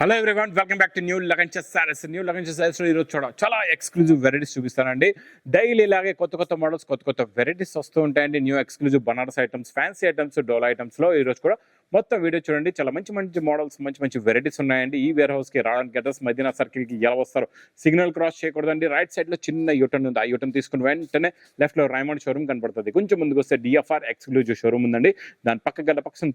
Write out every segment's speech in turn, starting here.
Hello everyone, welcome back to new లగంచెస్ sarees. New లగంచెస్ సారీస్ ఈరోజు చాలా ఎక్స్క్లూజివ్ వెరైటీస్ చూపిస్తానండి. డైలీ ఇలాగే కొత్త మోడల్స్, కొత్త వెరైటీస్ వస్తూ ఉంటాయండి. New exclusive Banaras items, fancy items, Dola ఐటమ్స్లో ఈరోజు కూడా మొత్తం వీడియో చూడండి. చాలా మంచి మోడల్స్, మంచి వెరైటీస్ ఉన్నాయండి. ఈ వేర్ హౌస్కి రావడానికి అడ్రస్ మదీనా సర్కిల్కి ఎలా వస్తారు, సిగ్నల్ క్రాస్ చేయకూడదండి. రైట్ సైడ్లో చిన్న యూటర్న్ ఉంది. ఆ యూటర్న్ తీసుకుని వెంటనే లెఫ్ట్లో రైమండ్ షోరూమ్ కనపడుతుంది. కొంచెం ముందుకు వస్తే డిఎఫ్ఆర్ ఎక్స్క్లూజివ్ షోరూమ్ ఉందండి. దాని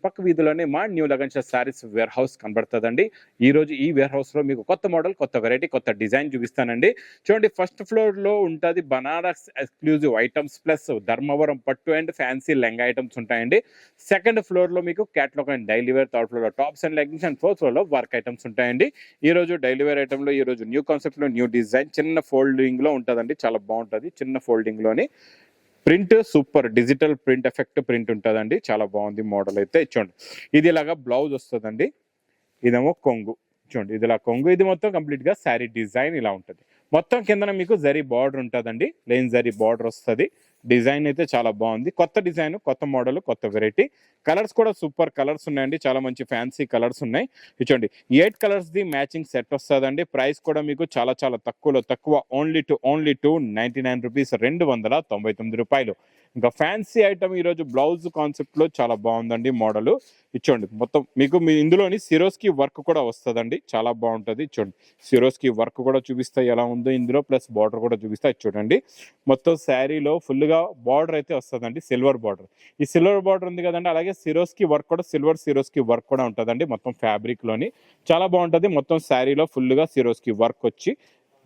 పక్క వీధిలోనే మా న్యూ లగంచెస్ సారీస్ వేర్ హౌస్ కనబడుతుందండి. ఈ రోజు ఈ వేర్ హౌస్ లో మీకు కొత్త మోడల్, కొత్త వెరైటీ, కొత్త డిజైన్ చూపిస్తానండి. చూడండి, ఫస్ట్ ఫ్లోర్ లో ఉంటుంది Banaras exclusive items plus Dharmavaram పట్టు అండ్ ఫ్యాన్సీ లెంగా ఐటమ్స్ ఉంటాయండి. సెకండ్ ఫ్లోర్ లో మీకు catalogue and daily wear, third floor లో tops and leggings and fourth floor లో వర్క్ ఐటమ్స్ ఉంటాయండి. ఈ రోజు డైలీ వేర్ ఐటమ్ లో ఈ రోజు న్యూ కాన్సెప్ట్ లో న్యూ డిజైన్ చిన్న ఫోల్డింగ్ లో ఉంటుందండి. చాలా బాగుంటుంది. చిన్న ఫోల్డింగ్ లోని print super digital print effect print ఉంటుందండి. చాలా బాగుంది మోడల్ అయితే. చూడండి, ఇది ఇలాగా బ్లౌజ్ వస్తుందండి. ఇదేమో కొంగు. చూడండి, ఇది ఇలా కొంగు. ఇది మొత్తం కంప్లీట్ గా శారీ డిజైన్ ఇలా ఉంటుంది. మొత్తం కిందన మీకు జరీ బార్డర్ ఉంటుందండి. లైన్ జరీ బార్డర్ వస్తుంది. డిజైన్ అయితే చాలా బాగుంది. కొత్త డిజైన్, కొత్త మోడల్, కొత్త వెరైటీ. కలర్స్ కూడా సూపర్ కలర్స్ ఉన్నాయండి. చాలా మంచి ఫ్యాన్సీ కలర్స్ ఉన్నాయి. చూడండి, 8 కలర్స్ ది మ్యాచింగ్ సెట్ వస్తుందండి. ప్రైస్ కూడా మీకు చాలా తక్కువ. ఓన్లీ 299 రూపీస్, 299 రూపాయలు. ఇంకా ఫ్యాన్సీ ఐటమ్ ఈరోజు బ్లౌజ్ కాన్సెప్ట్ లో చాలా బాగుందండి మోడల్. ఇచ్చోండి, మొత్తం మీకు ఇందులోని సిరోస్కి వర్క్ కూడా వస్తుందండి. చాలా బాగుంటుంది. చూడండి, సిరోస్కి వర్క్ కూడా చూపిస్తా ఎలా ఉందో ఇందులో, ప్లస్ బార్డర్ కూడా చూపిస్తా. చూడండి, మొత్తం శారీలో ఫుల్ గా బార్డర్ అయితే వస్తుందండి. Silver border. ఈ సిల్వర్ బార్డర్ ఉంది కదండి, అలాగే సిరోస్కి వర్క్ కూడా సిరోస్కి వర్క్ కూడా ఉంటుందండి. మొత్తం ఫ్యాబ్రిక్ లోని చాలా బాగుంటుంది. మొత్తం శారీలో ఫుల్ గా సిరోస్కి వర్క్ వచ్చి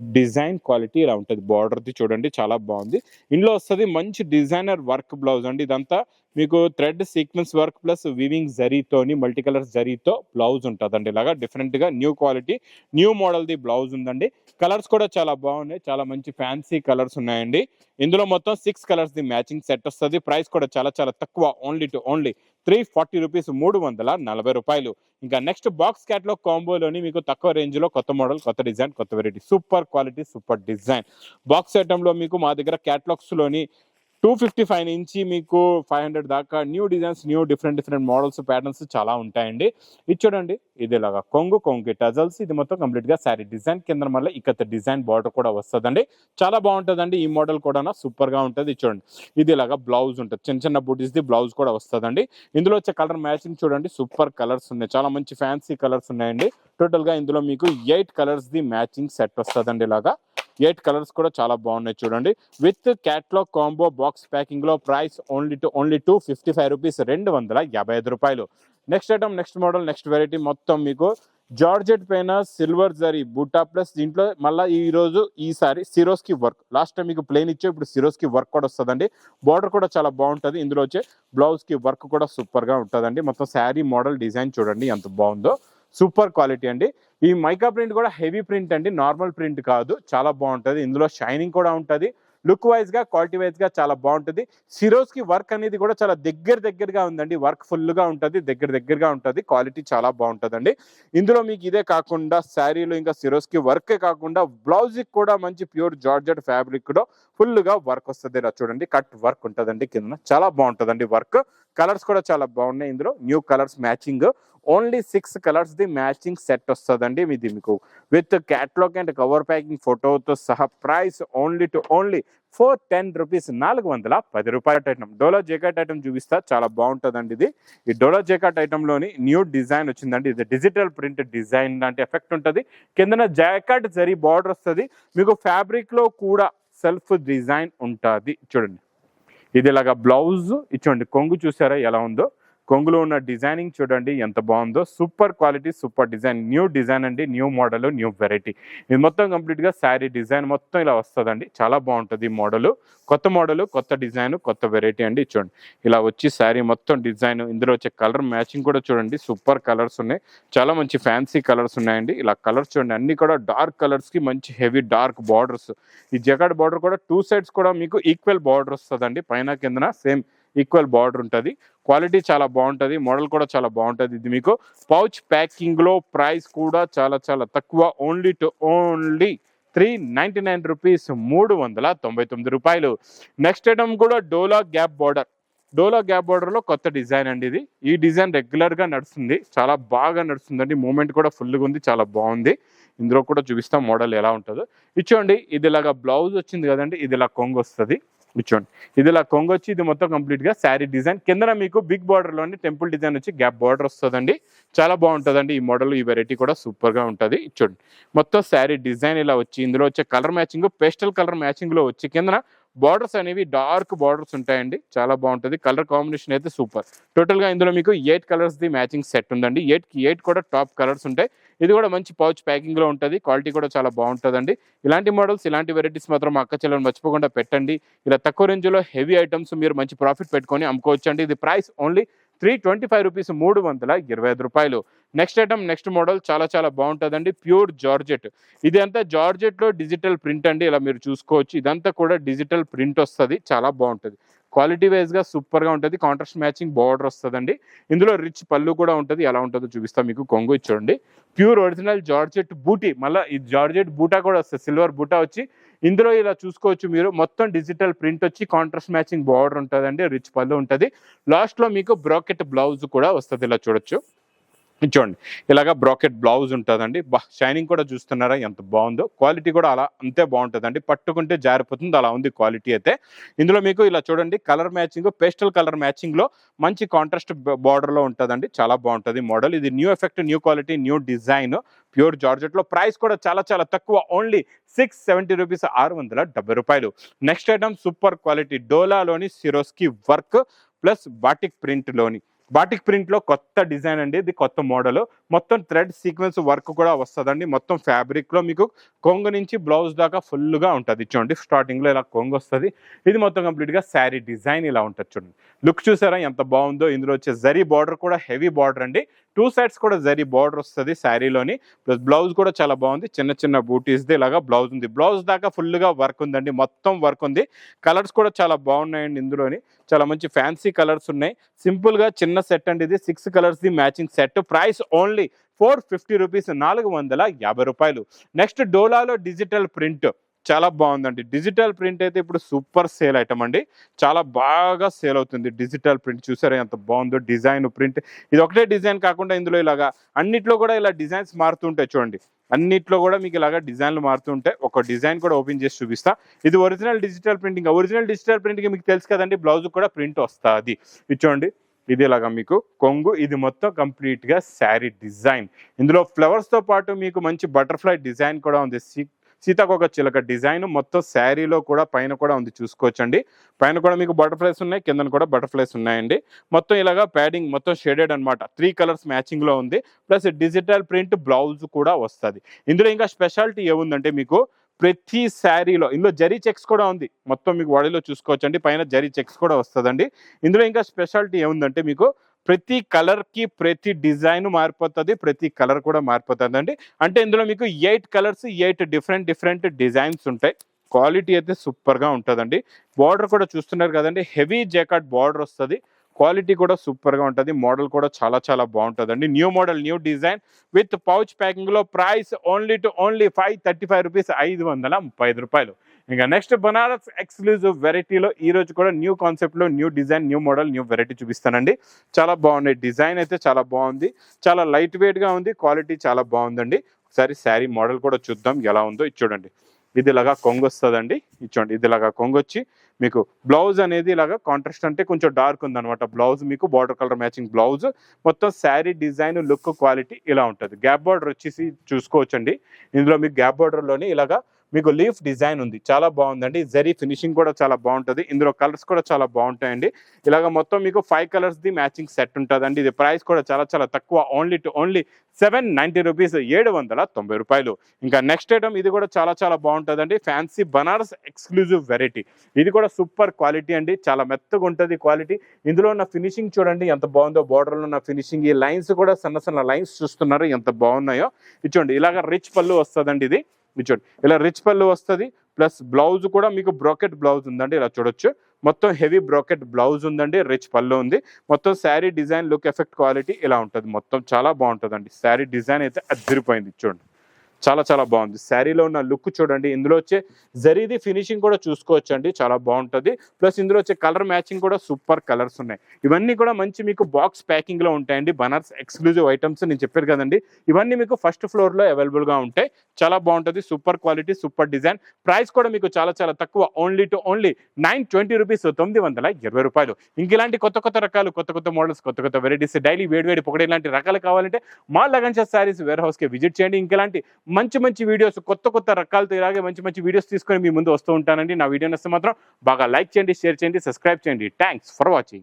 డిజైన్ క్వాలిటీ ఇలా ఉంటుంది. బార్డర్ది చూడండి, చాలా బాగుంది. ఇందులో వస్తుంది మంచి డిజైనర్ వర్క్ బ్లౌజ్ అండి. ఇదంతా మీకు thread sequence work plus weaving జరీతోని, మల్టీ కలర్స్ జరీతో బ్లౌజ్ ఉంటుందండి. ఇలాగా డిఫరెంట్ గా న్యూ క్వాలిటీ, న్యూ మోడల్ ది బ్లౌజ్ ఉందండి. కలర్స్ కూడా చాలా బాగున్నాయి. చాలా మంచి ఫ్యాన్సీ కలర్స్ ఉన్నాయండి. ఇందులో మొత్తం 6 కలర్స్ ది మ్యాచింగ్ సెట్ వస్తుంది. ప్రైస్ కూడా చాలా తక్కువ. ఓన్లీ 340 రూపీస్, 340 రూపాయలు. ఇంకా నెక్స్ట్ బాక్స్ క్యాట్లాగ్ కాంబోలోని మీకు తక్కువ రేంజ్ లో కొత్త మోడల్, కొత్త డిజైన్, కొత్త variety, super quality, super design. Box item లో మీకు మా దగ్గర క్యాట్లాగ్స్ లోని 255 నుంచి మీకు 500 దాకా new designs, new different models, patterns చాలా ఉంటాయండి. ఇది చూడండి, ఇది ఇలాగా కొంగు టజల్స్. ఇది మొత్తం కంప్లీట్ గా శారీ డిజైన్. కింద మళ్ళీ ఇక్కత డిజైన్ బార్డర్ కూడా వస్తుందండి. చాలా బాగుంటుందండి. ఈ మోడల్ కూడా సూపర్ గా ఉంటుంది. చూడండి, ఇది ఇలాగా బ్లౌజ్ ఉంటుంది. చిన్న బూటీస్ ది బ్లౌజ్ కూడా వస్తుందండి. ఇందులో వచ్చే కలర్ మ్యాచింగ్ చూడండి, సూపర్ కలర్స్ ఉన్నాయి. చాలా మంచి ఫ్యాన్సీ కలర్స్ ఉన్నాయండి. టోటల్ గా ఇందులో మీకు 8 కలర్స్ ది మ్యాచింగ్ సెట్ వస్తుందండి. ఇలాగా 8 కలర్స్ కూడా చాలా బాగున్నాయి. చూడండి, with catalogue combo box packing లో ప్రైస్ ఓన్లీ 255 రూపీస్, 255 రూపాయలు. Next item, next model, next variety మొత్తం మీకు జార్జెట్ పైన సిల్వర్ జరీ బూటా ప్లస్ దీంట్లో మళ్ళీ ఈ రోజు ఈసారి సిరోస్కి వర్క్. లాస్ట్ టైం మీకు ప్లేన్ ఇచ్చే, ఇప్పుడు సిరోస్కి వర్క్ కూడా వస్తుందండి. బార్డర్ కూడా చాలా బాగుంటుంది. ఇందులో వచ్చే బ్లౌజ్ కి వర్క్ కూడా సూపర్ గా ఉంటుందండి. మొత్తం శారీ మోడల్ డిజైన్ చూడండి ఎంత బాగుందో. సూపర్ క్వాలిటీ అండి. ఈ మైకా ప్రింట్ కూడా హెవీ ప్రింట్ అండి, నార్మల్ ప్రింట్ కాదు. చాలా బాగుంటుంది. ఇందులో షైనింగ్ కూడా ఉంటుంది. లుక్ వైజ్ గా, క్వాలిటీ వైజ్ గా చాలా బాగుంటుంది. సిరోస్ కి వర్క్ అనేది కూడా చాలా దగ్గరగా ఉందండి. వర్క్ ఫుల్ గా ఉంటుంది, దగ్గరగా ఉంటుంది. క్వాలిటీ చాలా బాగుంటుందండి. ఇందులో మీకు ఇదే కాకుండా శారీలో ఇంకా సిరోస్ కి వర్కే కాకుండా బ్లౌజ్ కి కూడా మంచి ప్యూర్ జార్జెట్ ఫ్యాబ్రిక్ లో ఫుల్ గా వర్క్ వస్తుంది. ఇలా చూడండి, కట్ వర్క్ ఉంటుందండి కింద. చాలా బాగుంటుందండి వర్క్. కలర్స్ కూడా చాలా బాగున్నాయి. ఇందులో new colours matching. Only 6 colours ది మ్యాచింగ్ సెట్ వస్తుందండి. ఇది మీకు with catalogue and cover packing ఫోటోతో సహా. ప్రైస్ ఓన్లీ 410 రూపీస్, 410 రూపాయల ఐటమ్. డోలా జేకాట్ ఐటమ్ చూపిస్తా, చాలా బాగుంటుందండి ఇది. ఈ డోలా జేకాట్ ఐటమ్ లోని న్యూ డిజైన్ వచ్చిందండి. ఇది డిజిటల్ ప్రింట్ డిజైన్ లాంటి ఎఫెక్ట్ ఉంటుంది. కిందన జాకెట్ జరీ బార్డర్ వస్తుంది. మీకు ఫ్యాబ్రిక్ లో కూడా సెల్ఫ్ డిజైన్ ఉంటుంది. చూడండి, ఇది ఇలాగా బ్లౌజ్. ఇచ్చోండి, కొంగు చూసారా ఎలా ఉందో. కొంగులో ఉన్న డిజైనింగ్ చూడండి ఎంత బాగుందో. Super quality, super design. New design అండి, న్యూ మోడల్, న్యూ వెరైటీ. ఇది మొత్తం కంప్లీట్ గా శారీ డిజైన్ మొత్తం ఇలా వస్తుందండి. చాలా బాగుంటుంది ఈ మోడల్. కొత్త డిజైన్, కొత్త వెరైటీ అండి. చూడండి, ఇలా వచ్చి శారీ మొత్తం డిజైన్. ఇందులో వచ్చే కలర్ మ్యాచింగ్ కూడా చూడండి, సూపర్ కలర్స్ ఉన్నాయి. చాలా మంచి ఫ్యాన్సీ కలర్స్ ఉన్నాయండి. ఇలా కలర్స్ చూడండి, అన్ని కూడా డార్క్ కలర్స్ కి మంచి హెవీ డార్క్ బార్డర్స్. ఈ జకాట్ బార్డర్ కూడా 2 సైడ్స్ కూడా మీకు ఈక్వల్ బార్డర్ వస్తుందండి. పైన కిందన సేమ్ ఈక్వల్ బార్డర్ ఉంటుంది. క్వాలిటీ చాలా బాగుంటుంది. మోడల్ కూడా చాలా బాగుంటుంది. ఇది మీకు పౌచ్ ప్యాకింగ్ లో. ప్రైస్ కూడా చాలా తక్కువ. ఓన్లీ 399 రూపీస్, 399 రూపాయలు. నెక్స్ట్ ఐటమ్ కూడా డోలా గ్యాప్ బార్డర్. డోలా గ్యాప్ బార్డర్ లో కొత్త డిజైన్ అండి ఇది. ఈ డిజైన్ రెగ్యులర్ గా నడుస్తుంది, చాలా బాగా నడుస్తుందండి. మూమెంట్ కూడా ఫుల్గా ఉంది, చాలా బాగుంది. ఇందులో కూడా చూపిస్తాం మోడల్ ఎలా ఉంటుందో. ఇచ్చోండి, ఇది ఇలాగా బ్లౌజ్ వచ్చింది కదండి, ఇది ఇలా కొంగు వస్తుంది. ఇచ్చోండి, ఇది ఇలా కొంగు వచ్చి ఇది మొత్తం కంప్లీట్ గా శారీ డిజైన్. కింద మీకు బిగ్ బార్డర్ లోని టెంపుల్ డిజైన్ వచ్చి గ్యాప్ బార్డర్ వస్తుందండి. చాలా బాగుంటుందండి ఈ మోడల్. ఈ వెరైటీ కూడా సూపర్ గా ఉంటుంది. చూడండి, మొత్తం శారీ డిజైన్ ఇలా వచ్చి ఇందులో వచ్చే colour matching pastel colour matching లో వచ్చి కింద బార్డర్స్ అనేవి డార్క్ బార్డర్స్ ఉంటాయండి. చాలా బాగుంటుంది. కలర్ కాంబినేషన్ అయితే సూపర్. టోటల్ గా ఇందులో మీకు 8 కలర్స్ ది మ్యాచింగ్ సెట్ ఉందండి. 8 కూడా టాప్ కలర్స్ ఉంటాయి. ఇది కూడా మంచి పౌచ్ ప్యాకింగ్ లో ఉంటుంది. క్వాలిటీ కూడా చాలా బాగుంటుందండి. ఇలాంటి మోడల్స్, ఇలాంటి వెరైటీస్ మాత్రం మా అక్క చెల్లెలు మర్చిపోకుండా పెట్టండి. ఇలా తక్కువ రేంజ్ లో హెవీ ఐటమ్స్ మీరు మంచి ప్రాఫిట్ పెట్టుకొని అమ్ముకోవచ్చు అండి. ఇది ప్రైస్ ఓన్లీ 325 రూపీస్, 325 రూపాయలు. నెక్స్ట్ ఐటమ్, నెక్స్ట్ మోడల్ చాలా చాలా బాగుంటుందండి. Pure georgette. ఇది అంతా జార్జెట్ లో డిజిటల్ ప్రింట్ అండి. ఇలా మీరు చూసుకోవచ్చు, ఇదంతా కూడా డిజిటల్ ప్రింట్ వస్తుంది. చాలా బాగుంటుంది. క్వాలిటీ వైజ్ గా సూపర్ గా ఉంటుంది. కాంట్రాస్ట్ మ్యాచింగ్ బార్డర్ వస్తుందండి. ఇందులో రిచ్ పళ్ళు కూడా ఉంటుంది. ఎలా ఉంటుందో చూపిస్తా మీకు. కొంగు చూడండి, ప్యూర్ ఒరిజినల్ జార్జెట్ బూటీ. మళ్ళీ ఈ జార్జెట్ బూటా కూడా వస్తుంది, సిల్వర్ బూటా వచ్చి ఇందులో ఇలా చూసుకోవచ్చు మీరు. మొత్తం డిజిటల్ ప్రింట్ వచ్చి కాంట్రాస్ట్ మ్యాచింగ్ బార్డర్ ఉంటుందండి. రిచ్ పళ్ళు ఉంటుంది. లాస్ట్ లో మీకు బ్రాకెట్ బ్లౌజ్ కూడా వస్తుంది. ఇలా చూడొచ్చు, చూడండి, ఇలాగా బ్రాకెట్ బ్లౌజ్ ఉంటుందండి. షైనింగ్ కూడా చూస్తున్నారా ఎంత బాగుందో. క్వాలిటీ కూడా అలా అంతే బాగుంటుందండి. పట్టుకుంటే జారిపోతుంది, అలా ఉంది క్వాలిటీ అయితే. ఇందులో మీకు ఇలా చూడండి, colour matching pastel colour matching లో మంచి కాంట్రాస్ట్ బార్డర్ లో ఉంటుందండి. చాలా బాగుంటుంది మోడల్. ఇది new effect, new quality, new design. Pure georgette లో. ప్రైస్ కూడా చాలా చాలా తక్కువ, ఓన్లీ 670 రూపీస్, 670 రూపాయలు. నెక్స్ట్ ఐటమ్ సూపర్ క్వాలిటీ డోలాలోని Swarovski work plus batik print లోని. బాటిక్ ప్రింట్ లో కొత్త డిజైన్ అండి. ఇది కొత్త మోడల్. మొత్తం థ్రెడ్ సీక్వెన్స్ వర్క్ కూడా వస్తుందండి. మొత్తం ఫ్యాబ్రిక్ లో మీకు కొంగు నుంచి బ్లౌజ్ దాకా ఫుల్ గా ఉంటుంది. చూడండి, స్టార్టింగ్ లో ఇలా కొంగు వస్తుంది. ఇది మొత్తం కంప్లీట్ గా శారీ డిజైన్ ఇలా ఉంటుంది. చూడండి, లుక్ చూసారా ఎంత బాగుందో. ఇందులో వచ్చే జరీ బార్డర్ కూడా హెవీ బార్డర్ అండి. 2 సైడ్స్ కూడా జరీ బార్డర్ వస్తుంది శారీలోని. ప్లస్ బ్లౌజ్ కూడా చాలా బాగుంది. చిన్న చిన్న బూటీస్ది ఇలాగా బ్లౌజ్ ఉంది. బ్లౌజ్ దాకా ఫుల్ గా వర్క్ ఉందండి. మొత్తం వర్క్ ఉంది. కలర్స్ కూడా చాలా బాగున్నాయండి. ఇందులోని చాలా మంచి ఫ్యాన్సీ కలర్స్ ఉన్నాయి. సింపుల్ గా చిన్న సెట్ అండి. ఇది 6 కలర్స్ ది matching set. Price only 450 rupees, 450 రూపాయలు. నెక్స్ట్ డోలాలో డిజిటల్ ప్రింట్ చాలా బాగుందండి. డిజిటల్ ప్రింట్ అయితే ఇప్పుడు సూపర్ సేల్ ఐటమ్ అండి. చాలా బాగా సేల్ అవుతుంది. డిజిటల్ ప్రింట్ చూసారా ఎంత బాగుందో. డిజైన్ ప్రింట్ ఇది ఒకటే డిజైన్ కాకుండా ఇందులో ఇలాగా అన్నిట్లో కూడా ఇలా డిజైన్స్ మారుతుంటాయి. చూడండి, అన్నిట్లో కూడా మీకు ఇలాగా డిజైన్లు మారుతుంటాయి. ఒక డిజైన్ కూడా ఓపెన్ చేసి చూపిస్తా. ఇది original digital printing. Original digital printing మీకు తెలుసు కదండి, బ్లౌజ్ కూడా ప్రింట్ వస్తుంది. ఇది చూడండి, ఇది ఇలాగా మీకు కొంగు. ఇది మొత్తం కంప్లీట్ గా శారీ డిజైన్. ఇందులో ఫ్లవర్స్ తో పాటు మీకు మంచి బటర్ఫ్లై డిజైన్ కూడా ఉంది. సీతాకోక చిలక డిజైన్ మొత్తం శారీలో కూడా పైన కూడా ఉంది. చూసుకోవచ్చండి, పైన కూడా మీకు బటర్ఫ్లైస్ ఉన్నాయి, కింద కూడా బటర్ఫ్లైస్ ఉన్నాయండి. మొత్తం ఇలాగా ప్యాడింగ్ మొత్తం షేడెడ్ అనమాట. 3 కలర్స్ మ్యాచింగ్ లో ఉంది. ప్లస్ డిజిటల్ ప్రింట్ బ్లౌజ్ కూడా వస్తుంది. ఇందులో ఇంకా స్పెషాలిటీ ఏముందంటే మీకు ప్రతి శారీలో ఇందులో జరీ చెక్స్ కూడా ఉంది. మొత్తం మీకు బాడీలో చూసుకోవచ్చండి, పైన జరీ చెక్స్ కూడా వస్తుందండి. ఇందులో ఇంకా స్పెషాలిటీ ఏముందంటే మీకు ప్రతి కలర్ కి ప్రతి డిజైన్ మారిపోతుంది. ప్రతి కలర్ కూడా మారిపోతుంది అండి. అంటే ఇందులో మీకు 8 కలర్స్, 8 డిఫరెంట్ డిజైన్స్ ఉంటాయి. క్వాలిటీ అయితే సూపర్ గా ఉంటుందండి. బార్డర్ కూడా చూస్తున్నారు కదండి, హెవీ జాకాట్ బార్డర్ వస్తుంది. క్వాలిటీ కూడా సూపర్ గా ఉంటుంది. మోడల్ కూడా చాలా చాలా బాగుంటుందండి. New model, new design with pouch packing లో. ప్రైస్ ఓన్లీ 535 రూపీస్, 535 రూపాయలు. ఇంకా నెక్స్ట్ బనారస్ ఎక్స్క్లూజివ్ వెరైటీలో ఈ రోజు కూడా న్యూ కాన్సెప్ట్ లో new design, new model, new variety చూపిస్తానండి. చాలా బాగున్నాయి. డిజైన్ అయితే చాలా బాగుంది. చాలా లైట్ వెయిట్ గా ఉంది. క్వాలిటీ చాలా బాగుందండి. ఒకసారి శారీ మోడల్ కూడా చూద్దాం ఎలా ఉందో. ఇది చూడండి, ఇది ఇలాగా కొంగు వస్తుందండి. ఇచ్చోండి, ఇది ఇలాగా కొంగు వచ్చి మీకు బ్లౌజ్ అనేది ఇలాగా కాంట్రాస్ట్ అంటే కొంచెం డార్క్ ఉందన్నమాట. బ్లౌజ్ మీకు బార్డర్ కలర్ మ్యాచింగ్ బ్లౌజ్. మొత్తం శారీ డిజైన్, లుక్, క్వాలిటీ ఇలా ఉంటుంది. గ్యాప్ బార్డర్ వచ్చేసి చూసుకోవచ్చండి. ఇందులో మీకు గ్యాప్ బార్డర్లోనే ఇలాగా మీకు లీఫ్ డిజైన్ ఉంది. చాలా బాగుందండి. జరీ ఫినిషింగ్ కూడా చాలా బాగుంటుంది. ఇందులో కలర్స్ కూడా చాలా బాగుంటాయండి. ఇలాగ మొత్తం మీకు 5 కలర్స్ ది మ్యాచింగ్ సెట్ ఉంటుందండి. ఇది ప్రైస్ కూడా చాలా చాలా తక్కువ, ఓన్లీ 790 రూపీస్, 790 రూపాయలు. ఇంకా నెక్స్ట్ ఐటమ్ ఇది కూడా చాలా చాలా బాగుంటుందండి. Fancy Banaras exclusive variety. ఇది కూడా సూపర్ క్వాలిటీ అండి. చాలా మెత్తగా ఉంటుంది క్వాలిటీ. ఇందులో ఉన్న ఫినిషింగ్ చూడండి ఎంత బాగుందో. బార్డర్లో ఉన్న ఫినిషింగ్, ఈ లైన్స్ కూడా సన్న సన్న లైన్స్ చూస్తున్నారు ఎంత బాగున్నాయో. ఇచ్చోండి, ఇలాగ రిచ్ పళ్ళు వస్తుందండి. ఇది చూడండి, ఇలా రిచ్ పళ్ళు వస్తుంది. ప్లస్ బ్లౌజ్ కూడా మీకు బ్రోకెట్ బ్లౌజ్ ఉందండి. ఇలా చూడొచ్చు, మొత్తం హెవీ బ్రోకెట్ బ్లౌజ్ ఉందండి. రిచ్ పళ్ళు ఉంది. మొత్తం sari design, look, effect, quality ఇలా ఉంటుంది. మొత్తం చాలా బాగుంటుందండి. శారీ డిజైన్ అయితే అదిరిపోయింది. చూడండి, చాలా చాలా బాగుంది. శారీలో ఉన్న లుక్ చూడండి. ఇందులో వచ్చే జరీది ఫినిషింగ్ కూడా చూసుకోవచ్చు అండి, చాలా బాగుంటుంది. ప్లస్ ఇందులో వచ్చే కలర్ మ్యాచింగ్ కూడా సూపర్ కలర్స్ ఉన్నాయి. ఇవన్నీ కూడా మంచి మీకు బాక్స్ ప్యాకింగ్ లో ఉంటాయండి. బనారస్ ఎక్స్క్లూజివ్ ఐటమ్స్ నేను చెప్పాను కదండి, ఇవన్నీ మీకు ఫస్ట్ ఫ్లోర్ లో అవైలబుల్ గా ఉంటాయి. చాలా బాగుంటుంది, super quality, super design. Price కూడా మీకు చాలా చాలా తక్కువ, ఓన్లీ 920 రూపీస్, 920 రూపాయలు. ఇంక ఇలాంటి కొత్త కొత్త రకాలు, కొత్త కొత్త మోడల్స్, కొత్త కొత్త వెరైటీస్, డైలీ వేడి పొగడే ఇలాంటి రకాలు కావాలంటే మా లగన్ శారీస్ వేర్ హౌస్ కి విజిట్ చేయండి. ఇంకెలాంటి మంచి మంచి వీడియోస్, కొత్త కొత్త రకాలతో ఇలాగే మంచి మంచి వీడియోస్ తీసుకొని మీ ముందు వస్తూ ఉంటానండి. నా వీడియో నచ్చితే మాత్రం బాగా లైక్ చేయండి, షేర్ చేయండి, సబ్స్క్రైబ్ చేయండి. Thanks for watching.